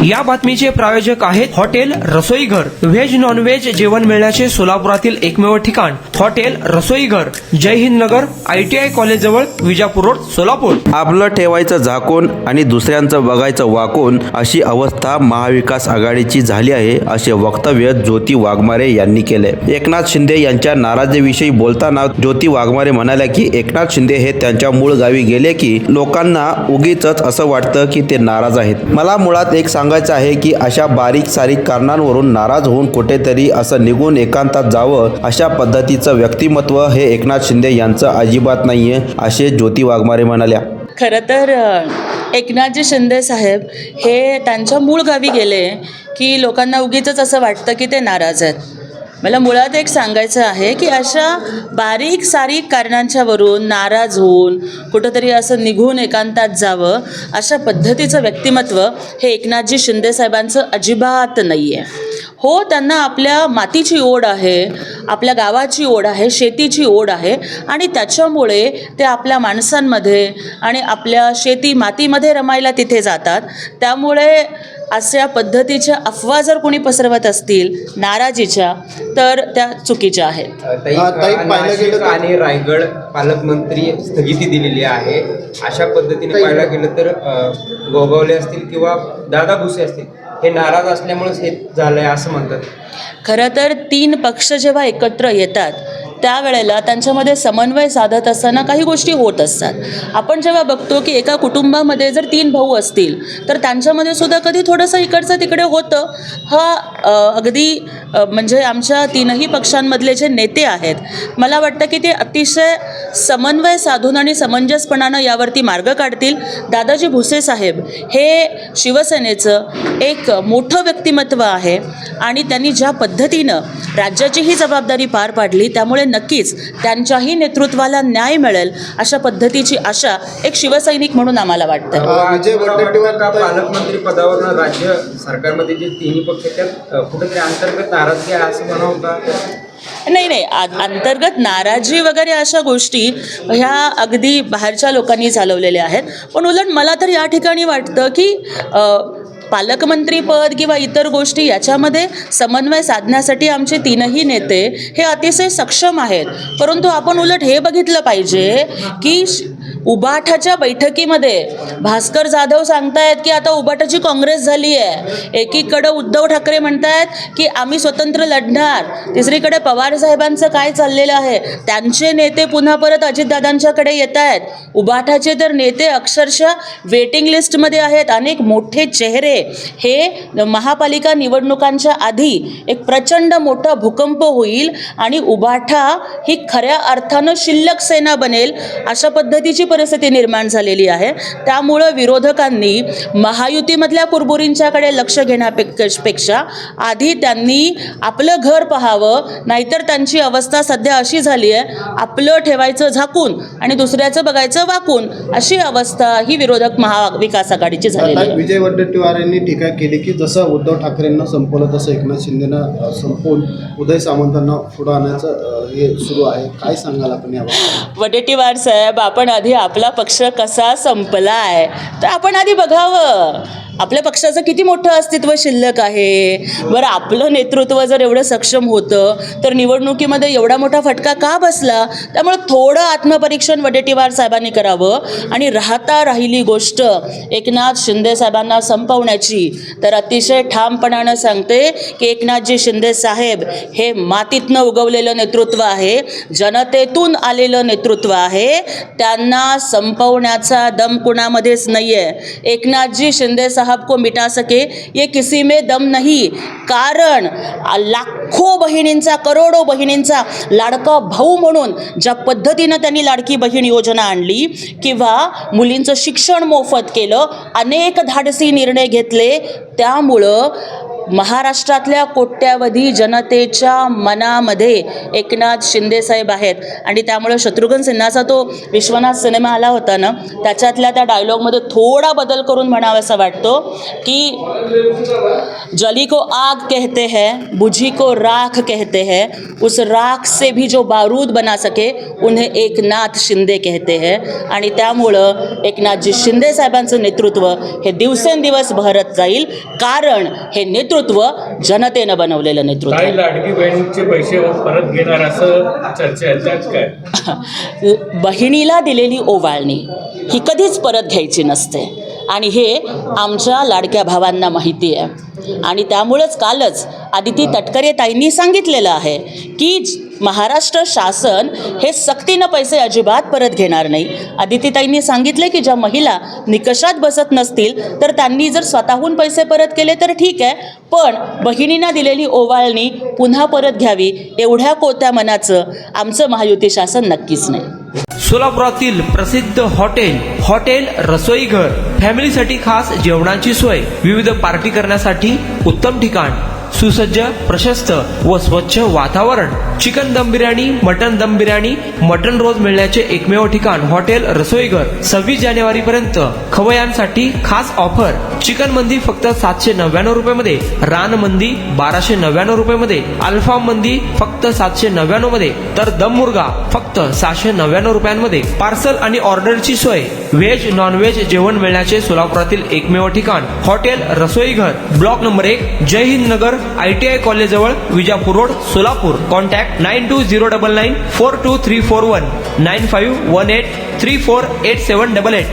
या बातमीचे प्रायोजक आहेत हॉटेल रसोईघर. व्हेज नॉन व्हेज जेवण मिळण्याचे सोलापुरातील एकमेव ठिकाण हॉटेल रसोईघर. जय हिंद नगर, ITI कॉलेज जवळ, विजापूर रोड, सोलापूर. आपलं ठेवायचं झाकून आणि दुसऱ्यांचं बघायचं वाकून अशी अवस्था महाविकास आघाडीची झाली आहे, असे वक्तव्य ज्योती वाघमारे यांनी केले. एकनाथ शिंदे यांच्या नाराजीविषयी बोलताना ज्योती वाघमारे म्हणाल्या की एकनाथ शिंदे हे त्यांच्या मूळ गावी गेले की लोकांना उगीच असं वाटतं की ते नाराज आहेत. मला मुळात एक सांगायचं आहे की अशा बारीक सारीक कारणांवरून नाराज होऊन कुठेतरी असं निघून एकांतात जावं, अशा पद्धतीचं व्यक्तिमत्व हे एकनाथ शिंदे यांचं अजिबात नाहीये, असे ज्योती वाघमारे म्हणाल्या. खरं तर एकनाथजी शिंदे साहेब हे त्यांच्या मूळ गावी गेले की लोकांना उगीचच असं वाटतं की ते नाराज आहेत. मला मुळात एक सांगायचं आहे की अशा बारीक सारीक कारणांच्यावरून नाराज होऊन कुठंतरी असं निघून एकांतात जावं, अशा पद्धतीचं व्यक्तिमत्व हे एकनाथजी शिंदे साहेबांचं अजिबात नाही आहे. हो, त्यांना आपल्या मातीची ओढ आहे, आपल्या गावाची ओढ आहे, शेतीची ओढ आहे आणि त्याच्यामुळे ते आपल्या माणसांमध्ये आणि आपल्या शेती मातीमध्ये रमायला तिथे जातात. त्यामुळे अशा पद्धतीच्या अफवा जर कोणी पसरवत असतील नाराजीच्या, तर त्या चुकीच्या आहेत. आणि रायगड पालकमंत्री स्थगिती दिलेली आहे. अशा पद्धतीने पाहायला गेलं तर गोगावले असतील किंवा दादा भुसे असतील, हे नाराज असल्यामुळेच हे झालंय असं म्हणतात. खरं तर 3 पक्ष जेव्हा एकत्र येतात त्यावेळेला त्यांच्यामध्ये समन्वय साधत असताना काही गोष्टी होत असतात. आपण जेव्हा बघतो की एका कुटुंबामध्ये जर 3 भाऊ असतील तर त्यांच्यामध्ये सुद्धा कधी थोडंसं इकडचं तिकडे होतं. अगदी म्हणजे आमच्या 3ही पक्षांमधले जे नेते आहेत, मला वाटतं की ते अतिशय समन्वय साधून आणि समंजसपणानं यावरती मार्ग काढतील. दादाजी भुसे साहेब हे शिवसेनेचं एक मोठं व्यक्तिमत्व आहे आणि त्यांनी ज्या पद्धतीनं राज्याची ही जबाबदारी पार पाडली, त्यामुळे नक्कीच त्यांच्याही नेतृत्वाला न्याय मिळेल अशा पद्धतीची आशा एक शिवसैनिक म्हणून आम्हाला वाटतं. पालकमंत्री पदावर राज्य सरकारमध्ये जे 3 पक्ष त्यात कुठेतरी अंतर्गत नाराजगी आहे असं म्हणावं का? नाही, अंतर्गत नाराजी वगैरे अशा गोष्टी ह्या अगदी बाहेरच्या लोकांनी चालवलेल्या आहेत. पण उलट मला तर या ठिकाणी वाटतं की पालकमंत्रीपद किंवा इतर गोष्टी याच्यामध्ये समन्वय साधण्यासाठी आमचे 3ही नेते हे अतिशय सक्षम आहेत. परंतु आपण उलट हे बघितलं पाहिजे की उबाठाच्या बैठकीमध्ये भास्कर जाधव सांगतायत की आता उबाठाची काँग्रेस झाली आहे. एकीकडं उद्धव ठाकरे म्हणतायत की आम्ही स्वतंत्र लढणार. तिसरीकडे पवार साहेबांचं काय चाललेलं आहे, त्यांचे नेते पुन्हा परत अजितदादांच्याकडे येत आहेत. उबाठाचे तर नेते अक्षरशः वेटिंग लिस्टमध्ये आहेत. अनेक मोठे चेहरे हे महापालिका निवडणुकांच्या आधी एक प्रचंड मोठा भूकंप होईल आणि उबाठा ही खऱ्या अर्थानं शिल्लक सेना बनेल, अशा पद्धतीची परिस्थिती निर्माण झालेली आहे. त्यामुळं विरोधकांनी महायुतीमधल्या कुरबुरींच्याकडे लक्ष घेण्यापेक्षा आधी त्यांनी आपलं घर पाहावं, नाहीतर त्यांची अवस्था सध्या अशी झाली आहे, आपलं ठेवायचं झाकून आणि दुसऱ्याचं बघायचं वाकून, अशी अवस्था ही विरोधक महाविकास आघाडीची झालेली आहे. विजय वडेट्टीवार यांनी टीका केली की जसं उद्धव ठाकरेंना संपवलं तसं एकनाथ शिंदेना संपवून उदय सामंतांना पुढं आणायचं हे सुरू आहे. काय सांगाल आपण यावर? वडेट्टीवार साहेब, आपण आधी आपला पक्ष कसा संपला आहे तर आपण आधी बघावं. आपल्या पक्षाचं किती मोठं अस्तित्व शिल्लक आहे. बरं, आपलं नेतृत्व जर एवढं सक्षम होतं तर निवडणुकीमध्ये एवढा मोठा फटका का बसला? त्यामुळे थोडं आत्मपरीक्षण वडेट्टीवार साहेबांनी करावं. आणि राहिली गोष्ट एकनाथ शिंदे साहेबांना संपवण्याची, तर अतिशय ठामपणानं सांगते की एकनाथजी शिंदे साहेब हे मातीतनं उगवलेलं नेतृत्व आहे, जनतेतून आलेलं नेतृत्व आहे. त्यांना संपवण्याचा दम कुणामध्येच नाही आहे. एकनाथजी शिंदे साहब को मिटा सके ये किसी में दम नहीं. कारण लाखो बहिणींचा, करोडो बहिणींचा लाडका भाऊ म्हणून ज्या पद्धतीनं त्यांनी लाडकी बहीण योजना आणली किंवा मुलींचं शिक्षण मोफत केलं, अनेक धाडसी निर्णय घेतले, त्यामुळं महाराष्ट्रातल्या कोट्यावधी जनतेच्या मनामध्ये एकनाथ शिंदेसाहेब आहेत आणि त्यामुळे शत्रुघ्न सिन्हाचा तो विश्वनाथ सिनेमा आला होता ना, त्याच्यातल्या त्या डायलॉगमध्ये थोडा बदल करून म्हणावासा वाटतो की जली को आग कहते हैं, बुझी को राख कहते हैं, उस राख से भी जो बारूद बना सके उन्हें एकनाथ शिंदे कहते हैं. आणि त्यामुळं एकनाथजी शिंदे साहेबांचं नेतृत्व हे दिवसेंदिवस बहरत जाईल, कारण हे नेतृत्व जनतेनं बनवलेलं नेतृत्व आहे. काही लाडकी बहिणीचे पैसे परत घेणार असं चर्चा आहे, त्यात काय? बहिणीला दिलेली ओवाळणी ही कधीच परत घ्यायची नसते आणि हे आमच्या लाडक्या भावांना माहिती आहे. आणि त्यामुळंच कालच आदिती तटकरे ताईंनी सांगितलेलं आहे की महाराष्ट्र शासन हे सक्तीनं पैसे अजिबात परत घेणार नाही. आदिती ताईंनी सांगितले की ज्या महिला निकषात बसत नसतील तर त्यांनी जर स्वतःहून पैसे परत केले तर ठीक आहे, पण बहिणींना दिलेली ओवाळणी पुन्हा परत घ्यावी एवढ्या कोत्या मनाचं आमचं महायुती शासन नक्कीच नाही. सोलापुरातील प्रसिद्ध हॉटेल रसोईघर, फॅमिलीसाठी खास जेवणाची सोय, विविध पार्टी करण्यासाठी उत्तम ठिकाण, सुसज्ज, प्रशस्त व स्वच्छ वातावरण, चिकन दम बिर्याणी, मटन दम बिर्याणी, मटन रोज मिळण्याचे एकमेव ठिकाण हॉटेल रसोईघर. 26 जानेवारी पर्यंत खवयांसाठी खास ऑफर. चिकन मंदी फक्त 799 रुपये, रान मंदी 1299 रुपये, अल्फाम मंदी फक्त 799 मध्ये, तर दम मुर्गा फक्त 699 रुपयांमध्ये. पार्सल आणि ऑर्डरची सोय, व्हेज नॉन व्हेज जेवण मिळण्याचे सोलापुरातील एकमेव ठिकाण हॉटेल रसोईघर. ब्लॉक नंबर 1, जय हिंद नगर, ITI कॉलेज जवळ, विजापूर रोड, सोलापूर. कॉन्टॅक्ट 9209942341, 9518348788.